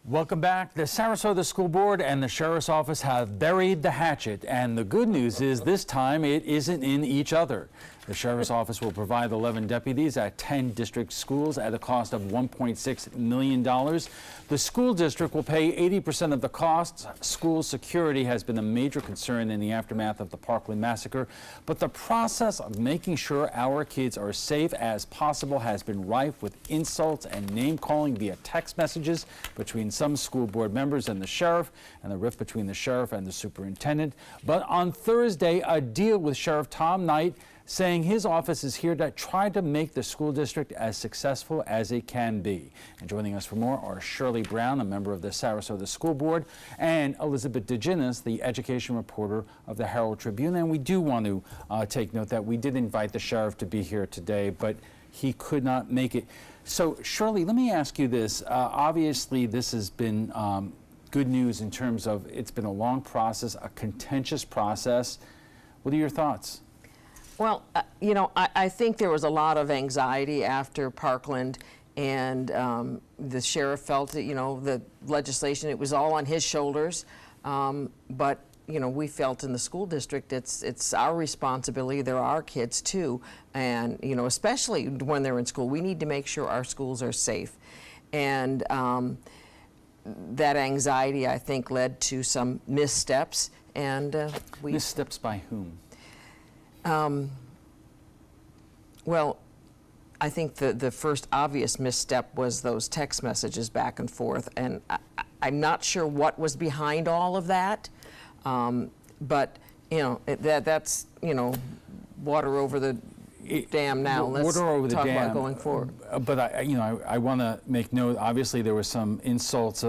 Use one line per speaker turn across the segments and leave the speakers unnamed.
Welcome back. The Sarasota School Board and the Sheriff's Office have buried the hatchet, and the good news is this time it isn't in each other. The Sheriff's Office will provide 11 deputies at 10 district schools at a cost of $1.6 million. The school district will pay 80% of the costs. School security has been a major concern in the aftermath of the Parkland massacre, but the process of making sure our kids are safe as possible has been rife with insults and name-calling via text messages between some school board members and the sheriff, and the rift between the sheriff and the superintendent. But on Thursday, a deal with Sheriff Tom Knight saying his office is here to try to make the school district as successful as it can be. And joining us for more are Shirley Brown, a member of the Sarasota School Board, and Elizabeth DeGinnis, the education reporter of the Herald Tribune. And we do want to take note that we did invite the sheriff to be here today, but he could not make it. So, Shirley, let me ask you this. Obviously, this has been good news in terms of it's been a long process, a contentious process. What are your thoughts?
Well, you know, I think there was a lot of anxiety after Parkland, and the sheriff felt that, you know, the legislation, it was all on his shoulders. But, you know, we felt in the school district it's our responsibility. They're our kids, too. And, you know, especially when they're in school, we need to make sure our schools are safe. And that anxiety, I think, led to some missteps. And
missteps by whom?
Well, I think the first obvious misstep was those text messages back and forth, and I'm not sure what was behind all of that, but you know that's you know water over the dam now. Let's talk about going forward.
But I want to make note. Obviously, there was some insults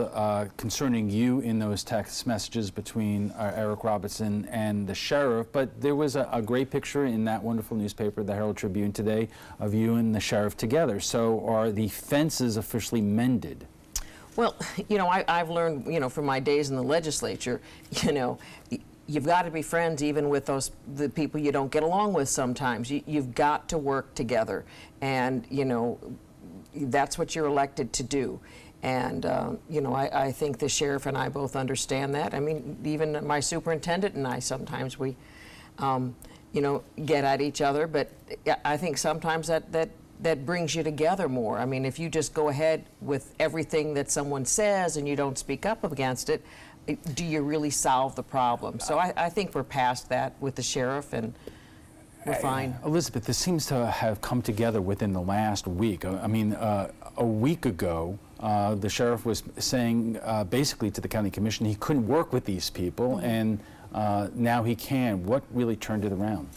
concerning you in those text messages between Eric Robertson and the sheriff. But there was a great picture in that wonderful newspaper, the Herald Tribune, today, of you and the sheriff together. So, are the fences officially mended?
Well, you know, I've learned, you know, from my days in the legislature, you know, you've got to be friends even with the people you don't get along with sometimes. You've got to work together, and you know that's what you're elected to do. And you know, I think the sheriff and I both understand that. I mean, even my superintendent and I sometimes we you know, get at each other, but I think sometimes that brings you together more. I mean, if you just go ahead with everything that someone says and you don't speak up against it, do you really solve the problem? So I think we're past that with the sheriff, and we're fine.
Elizabeth, this seems to have come together within the last week. I mean, a week ago, the sheriff was saying basically to the county commission he couldn't work with these people, and now he can. What really turned it around?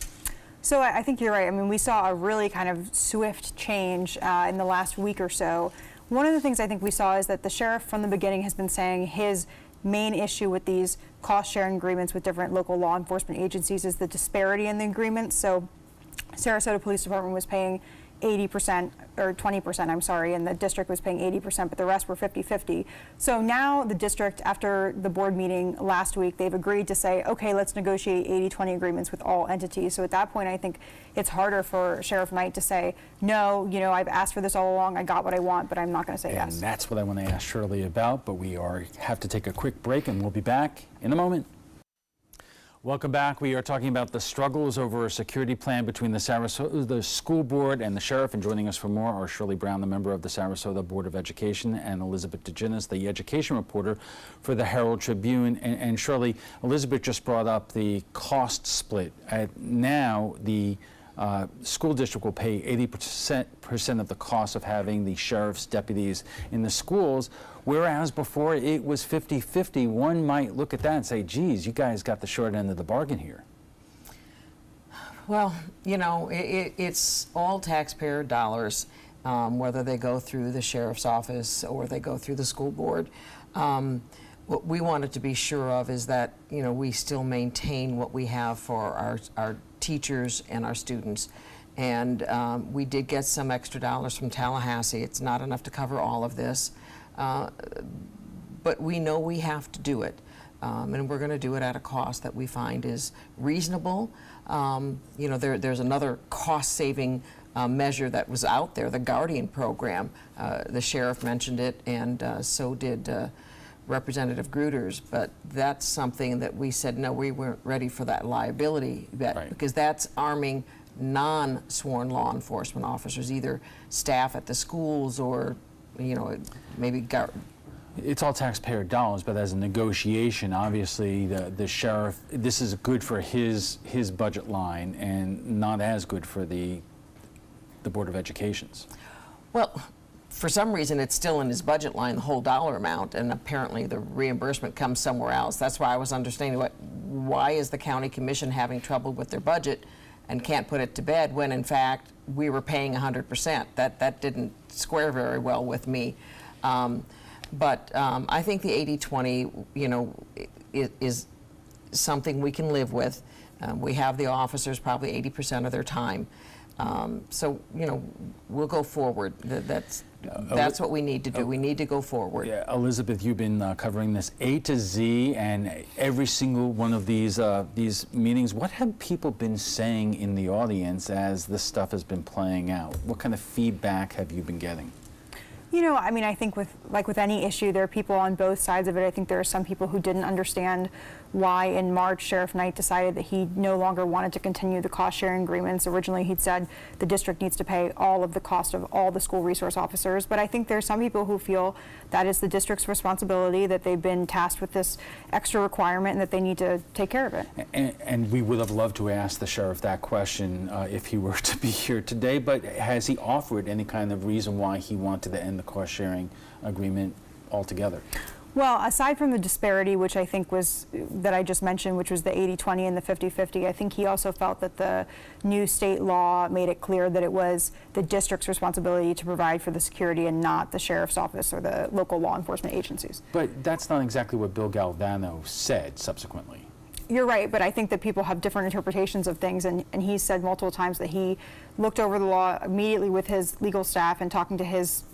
So I think you're right. I mean, we saw a really kind of swift change in the last week or so. One of the things I think we saw is that the sheriff from the beginning has been saying his main issue with these cost-sharing agreements with different local law enforcement agencies is the disparity in the agreements. So Sarasota Police Department was paying 80%, or 20%, I'm sorry, and the district was paying 80%, but the rest were 50-50. So now the district, after the board meeting last week, they've agreed to say, okay, let's negotiate 80-20 agreements with all entities. So at that point, I think it's harder for Sheriff Knight to say, no, you know, I've asked for this all along, I got what I want, but I'm not going to say yes.
And that's what I want to ask Shirley about, but we have to take a quick break, and we'll be back in a moment. Welcome back. We are talking about the struggles over a security plan between the Sarasota School Board and the sheriff. And joining us for more are Shirley Brown, the member of the Sarasota Board of Education, and Elizabeth DeGinnis, the education reporter for the Herald Tribune. And Shirley, Elizabeth just brought up the cost split. Now the school district will pay 80% of the cost of having the sheriff's deputies in the schools, whereas before it was 50-50. One might look at that and say, geez, you guys got the short end of the bargain here.
Well, you know, it's all taxpayer dollars, whether they go through the sheriff's office or they go through the school board. What we wanted to be sure of is that, you know, we still maintain what we have for our teachers and our students. And we did get some extra dollars from Tallahassee. It's not enough to cover all of this, but we know we have to do it. And we're going to do it at a cost that we find is reasonable. You know, there's another cost-saving measure that was out there, the Guardian program. The sheriff mentioned it, and so did Representative Gruters, but that's something that we said, no, we weren't ready for that liability bet,
Right.
because that's arming non-sworn law enforcement officers, either staff at the schools or, you know, maybe
It's all taxpayer dollars, but as a negotiation, obviously the sheriff, this is good for his budget line and not as good for the Board of Education's.
Well, for some reason, it's still in his budget line, the whole dollar amount, and apparently the reimbursement comes somewhere else. That's why I was understanding why is the county commission having trouble with their budget and can't put it to bed when, in fact, we were paying 100%. That didn't square very well with me. But I think the 80-20, you know, is something we can live with. We have the officers probably 80% of their time. So, you know, we'll go forward. That's what we need to do. We need to go forward.
Yeah, Elizabeth, you've been covering this A to Z, and every single one of these meetings. What have people been saying in the audience as this stuff has been playing out? What kind of feedback have you been getting?
You know, I mean, I think with any issue, there are people on both sides of it. I think there are some people who didn't understand why in March Sheriff Knight decided that he no longer wanted to continue the cost sharing agreements. Originally, he'd said the district needs to pay all of the cost of all the school resource officers. But I think there's some people who feel that is the district's responsibility, that they've been tasked with this extra requirement and that they need to take care of it.
And we would have loved to ask the sheriff that question if he were to be here today, but has he offered any kind of reason why he wanted to end the cost sharing agreement altogether?
Well, aside from the disparity, which I think was, that I just mentioned, which was the 80-20 and the 50-50, I think he also felt that the new state law made it clear that it was the district's responsibility to provide for the security and not the sheriff's office or the local law enforcement agencies.
But that's not exactly what Bill Galvano said subsequently.
You're right, but I think that people have different interpretations of things, and he said multiple times that he looked over the law immediately with his legal staff and talking to his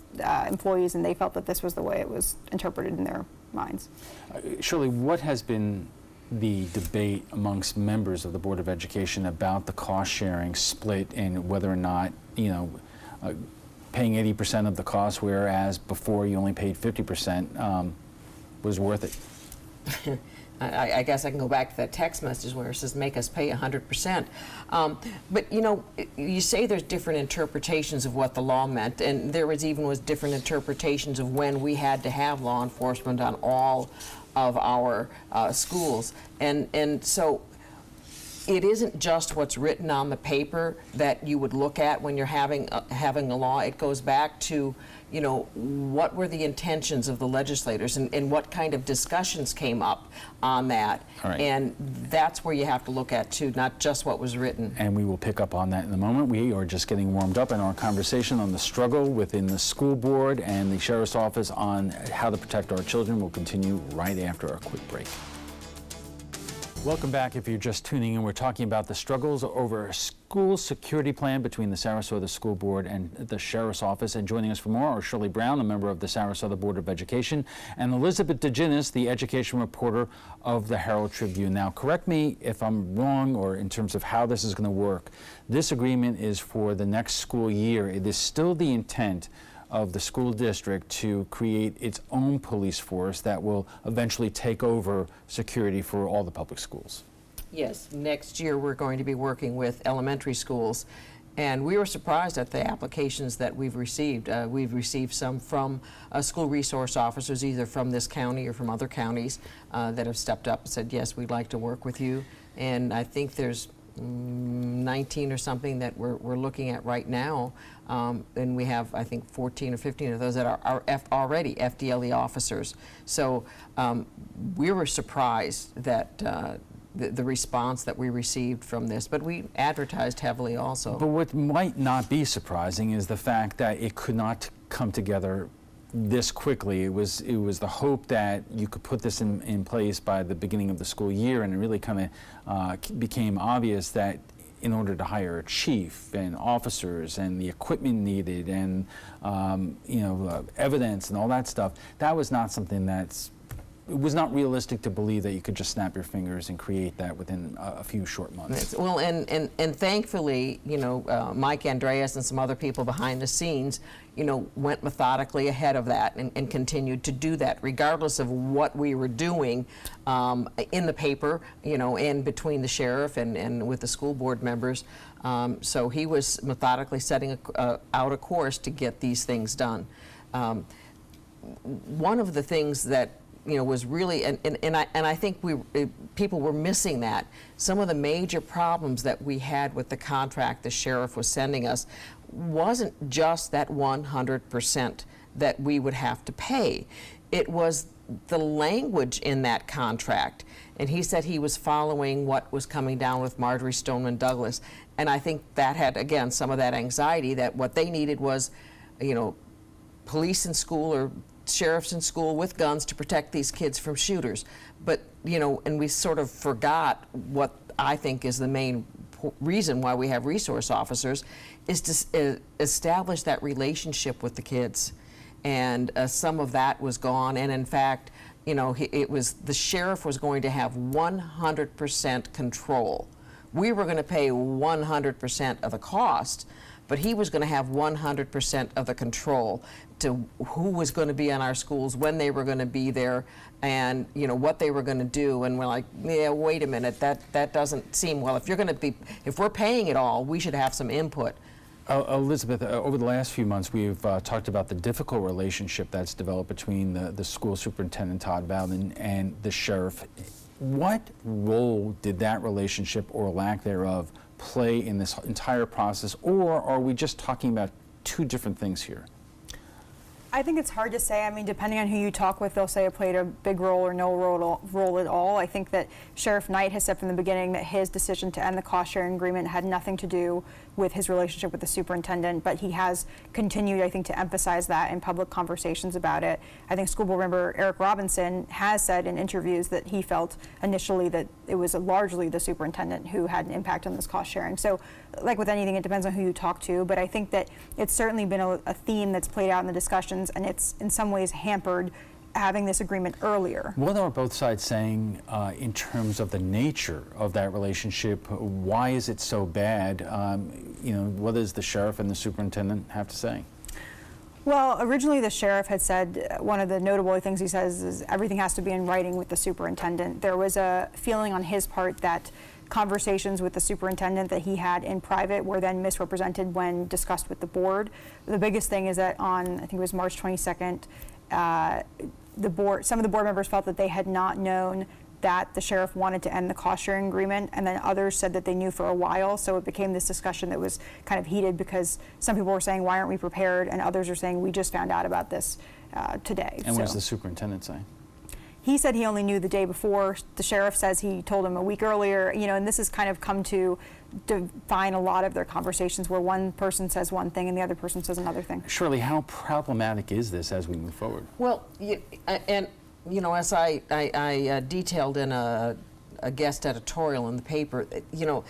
employees, and they felt that this was the way it was interpreted in their minds.
Shirley, what has been the debate amongst members of the Board of Education about the cost-sharing split and whether or not, you know, paying 80% of the cost, whereas before you only paid 50%, was worth it?
I guess I can go back to that text message where it says, make us pay 100%. But, you know, you say there's different interpretations of what the law meant, and there was different interpretations of when we had to have law enforcement on all of our schools. And so it isn't just what's written on the paper that you would look at when you're having a law. It goes back to, you know, what were the intentions of the legislators and what kind of discussions came up on that.
All right.
And that's where you have to look at, too, not just what was written.
And we will pick up on that in a moment. We are just getting warmed up in our conversation on the struggle within the school board and the sheriff's office on how to protect our children. We'll continue right after a quick break. Welcome back. If you're just tuning in, we're talking about the struggles over a school security plan between the Sarasota School Board and the Sheriff's Office. And joining us for more are Shirley Brown, a member of the Sarasota Board of Education, and Elizabeth DeGinnis, the education reporter of the Herald Tribune. Now, correct me if I'm wrong or in terms of how this is going to work. This agreement is for the next school year. It is still the intent of the school district to create its own police force that will eventually take over security for all the public schools.
Yes, next year we're going to be working with elementary schools, and we were surprised at the applications that we've received. We've received some from school resource officers, either from this county or from other counties, that have stepped up and said, yes, we'd like to work with you. And I think there's 19 or something that we're looking at right now, and we have, I think, 14 or 15 of those that are already FDLE officers. So we were surprised that the response that we received from this, but we advertised heavily also.
But what might not be surprising is the fact that it could not come together this quickly. It was the hope that you could put this in place by the beginning of the school year, and it really kind of became obvious that in order to hire a chief and officers and the equipment needed and evidence and all that stuff, that was not something that's was not realistic to believe that you could just snap your fingers and create that within a few short months.
Well, and thankfully, you know, Mike Andreas and some other people behind the scenes, you know, went methodically ahead of that and continued to do that, regardless of what we were doing in the paper, you know, and between the sheriff and with the school board members. So he was methodically setting out a course to get these things done. One of the things that, you know, was really, and I think people were missing that. Some of the major problems that we had with the contract the sheriff was sending us wasn't just that 100% that we would have to pay. It was the language in that contract. And he said he was following what was coming down with Marjorie Stoneman Douglas. And I think that had, again, some of that anxiety that what they needed was, you know, police in school or sheriffs in school with guns to protect these kids from shooters. But, you know, and we sort of forgot what I think is the main reason why we have resource officers is to establish that relationship with the kids. And some of that was gone. And in fact, you know, it was the sheriff was going to have 100% control. We were going to pay 100% of the cost, but he was going to have 100% of the control to who was going to be in our schools, when they were going to be there, and, you know, what they were going to do. And we're like, yeah, wait a minute, that doesn't seem, well, if we're paying it all, we should have some input.
Elizabeth, over the last few months, we've talked about the difficult relationship that's developed between the school superintendent, Todd Bowden, and the sheriff. What role did that relationship, or lack thereof, play in this entire process, or are we just talking about two different things here?
I think it's hard to say. I mean, depending on who you talk with, they'll say it played a big role or no role at all. I think that Sheriff Knight has said from the beginning that his decision to end the cost-sharing agreement had nothing to do with his relationship with the superintendent, but he has continued, I think, to emphasize that in public conversations about it. I think school board member Eric Robinson has said in interviews that he felt initially that it was largely the superintendent who had an impact on this cost-sharing. So, like with anything, it depends on who you talk to, but I think that it's certainly been a theme that's played out in the discussions, and it's in some ways hampered having this agreement earlier.
What are both sides saying in terms of the nature of that relationship? Why is it so bad? You know, what does the sheriff and the superintendent have to say?
Well, originally the sheriff had said, one of the notable things he says is everything has to be in writing with the superintendent. There was a feeling on his part that conversations with the superintendent that he had in private were then misrepresented when discussed with the board. The biggest thing is that on, I think it was March 22nd, some of the board members felt that they had not known that the sheriff wanted to end the cost-sharing agreement, and then others said that they knew for a while. So it became this discussion that was kind of heated because some people were saying, why aren't we prepared? And others are saying, we just found out about this today.
And what does the superintendent say?
He said he only knew the day before. The sheriff says he told him a week earlier, you know, and this has kind of come to define a lot of their conversations where one person says one thing and the other person says another thing.
Shirley, how problematic is this as we move forward?
Well, and you know, as I detailed in a guest editorial in the paper, you know,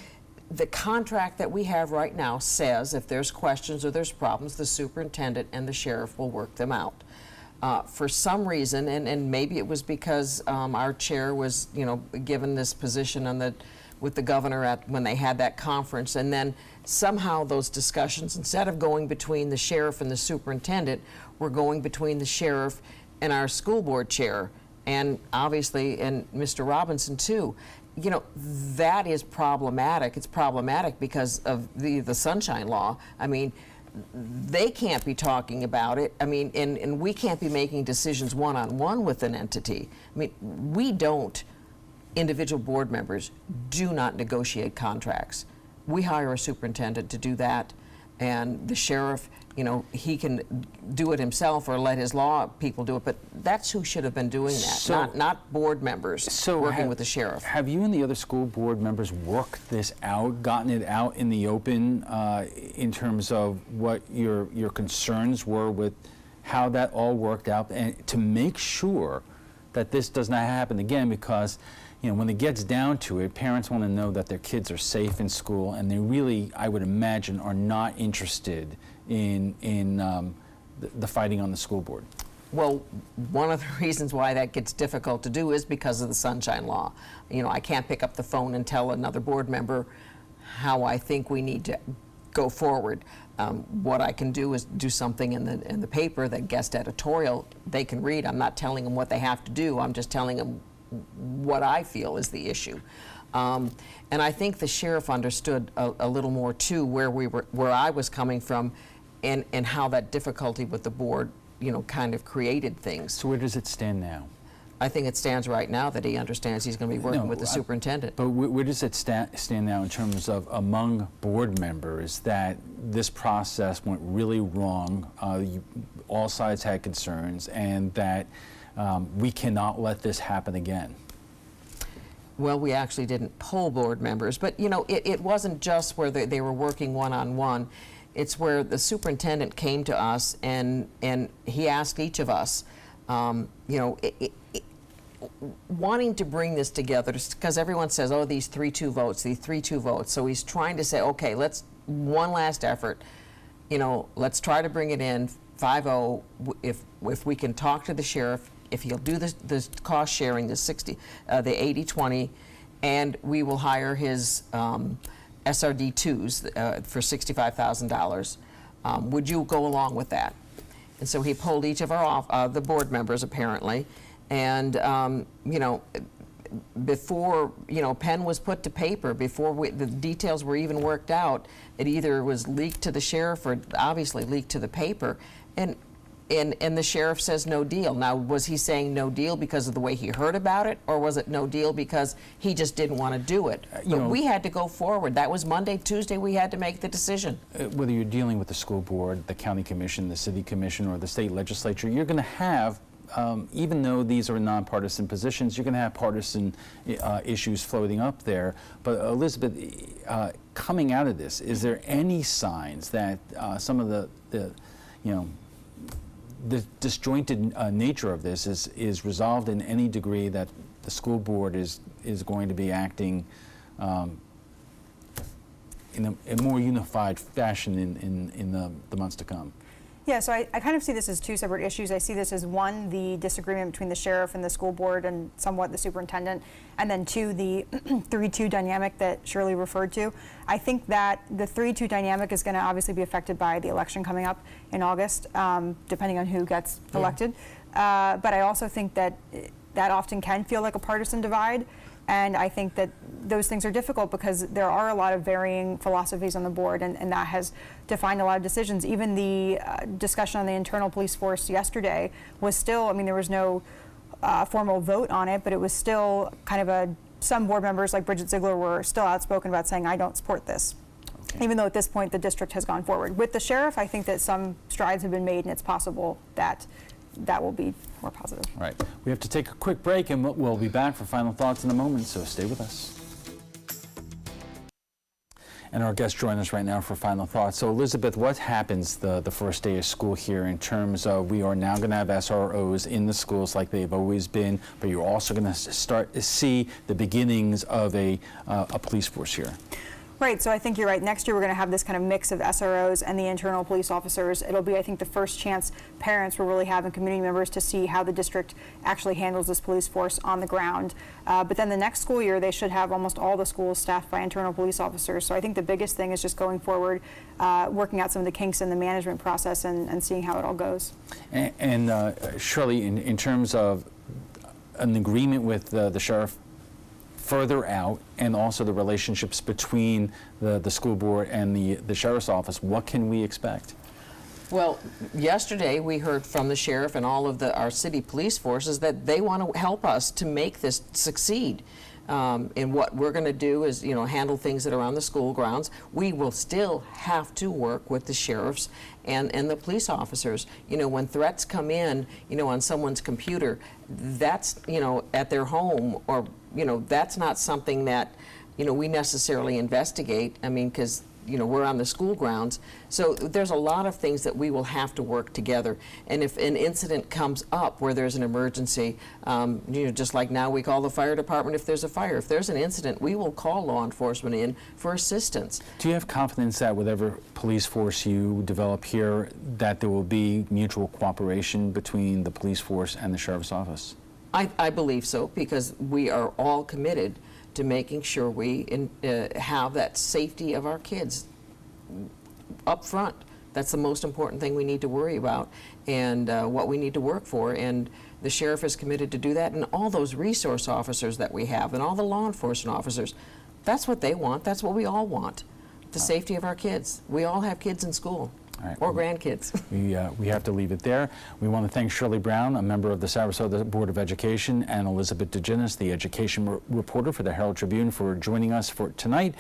the contract that we have right now says if there's questions or there's problems, the superintendent and the sheriff will work them out. For some reason, and maybe it was because our chair was, you know, given this position on with the governor when they had that conference, and then somehow those discussions, instead of going between the sheriff and the superintendent, were going between the sheriff and our school board chair, and obviously, and Mr. Robinson too. You know, that is problematic. It's problematic because of the Sunshine Law. I mean, they can't be talking about it. I mean, and we can't be making decisions one-on-one with an entity. I mean, we don't, individual board members, do not negotiate contracts. We hire a superintendent to do that, and the sheriff, you know, he can do it himself or let his law people do it, but that's who should have been doing that,
So,
not board members working with the sheriff.
Have you and the other school board members worked this out, gotten it out in the open in terms of what your concerns were with how that all worked out, and to make sure that this does not happen again? Because, you know, when it gets down to it, parents want to know that their kids are safe in school, and they really, I would imagine, are not interested in the fighting on the school board.
Well, one of the reasons why that gets difficult to do is because of the sunshine law. You know, I can't pick up the phone and tell another board member how I think we need to go forward. What I can do is do something in the paper, that guest editorial they can read. I'm not telling them what they have to do. I'm just telling them what I feel is the issue. And I think the sheriff understood a little more too where I was coming from, and how that difficulty with the board, you know, kind of created things.
So where does it stand now?
I think it stands right now that he understands he's going to be working with the superintendent.
But where does it stand now in terms of among board members that this process went really wrong, all sides had concerns, and that we cannot let this happen again?
Well, we actually didn't poll board members, but you know, it wasn't just where they were working one-on-one. It's where the superintendent came to us and he asked each of us, you know, wanting to bring this together, because everyone says, oh, these 3-2 votes, these 3-2 votes. So he's trying to say, okay, let's, one last effort, you know, let's try to bring it in 5-0. If we can talk to the sheriff, if he'll do the cost sharing, the 80-20, and we will hire his SRD2s for $65,000. Would you go along with that? And so he polled each of our the board members, apparently, and you know, before, you know, pen was put to paper, before the details were even worked out, it either was leaked to the sheriff or obviously leaked to the paper, and the sheriff says no deal. Now, was he saying no deal because of the way he heard about it, or was it no deal because he just didn't want to do it? But we had to go forward. That was Monday, Tuesday, we had to make the decision.
Whether you're dealing with the school board, the county commission, the city commission, or the state legislature, you're going to have, even though these are nonpartisan positions, you're going to have partisan issues floating up there. But Elizabeth, coming out of this, is there any signs that some of the you know, the disjointed nature of this is resolved in any degree, that the school board is going to be acting in a more unified fashion in the months to come?
Yeah, so I kind of see this as two separate issues. I see this as, one, the disagreement between the sheriff and the school board and somewhat the superintendent, and then two, the 3-2 dynamic that Shirley referred to. I think that the 3-2 dynamic is going to obviously be affected by the election coming up in August, depending on who gets elected. But I also think that that often can feel like a partisan divide. And I think that those things are difficult because there are a lot of varying philosophies on the board, and that has defined a lot of decisions. Even the discussion on the internal police force yesterday was still, I mean, there was no formal vote on it, but it was still kind of some board members like Bridget Ziegler were still outspoken about saying, I don't support this. Okay. Even though at this point the district has gone forward. With the sheriff, I think that some strides have been made, and it's possible that that will be more positive.
All right. We have to take a quick break, and we'll be back for final thoughts in a moment, so stay with us. And our guests join us right now for final thoughts. So, Elizabeth, what happens the first day of school here in terms of, we are now going to have SROs in the schools like they've always been, but you're also going to start to see the beginnings of a police force here?
Right, so I think you're right. Next year we're going to have this kind of mix of SROs and the internal police officers. It'll be, I think, the first chance parents will really have and community members to see how the district actually handles this police force on the ground. But then the next school year they should have almost all the schools staffed by internal police officers. So I think the biggest thing is just going forward, working out some of the kinks in the management process and seeing how it all goes.
And Shirley, in terms of an agreement with the sheriff further out, and also the relationships between the school board and the sheriff's office, what can we expect?
Well, yesterday we heard from the sheriff and all of our city police forces that they want to help us to make this succeed. And what we're going to do is, you know, handle things that are on the school grounds. We will still have to work with the sheriffs and the police officers. You know, when threats come in, you know, on someone's computer, that's, you know, at their home, or, you know, that's not something that, you know, we necessarily investigate. I mean, because we're on the school grounds. So there's a lot of things that we will have to work together. And if an incident comes up where there's an emergency, just like now we call the fire department if there's a fire. If there's an incident, we will call law enforcement in for assistance.
Do you have confidence that whatever police force you develop here, that there will be mutual cooperation between the police force and the sheriff's office?
I believe so, because we are all committed to making sure we have that safety of our kids up front. That's the most important thing we need to worry about, and what we need to work for. And the sheriff is committed to do that, and all those resource officers that we have, and all the law enforcement officers, that's what they want. That's what we all want, the safety of our kids. We all have kids in school.
All right.
Or grandkids.
We have to leave it there. We want to thank Shirley Brown, a member of the Sarasota Board of Education, and Elizabeth DeGinnis, the education reporter for the Herald Tribune, for joining us for tonight.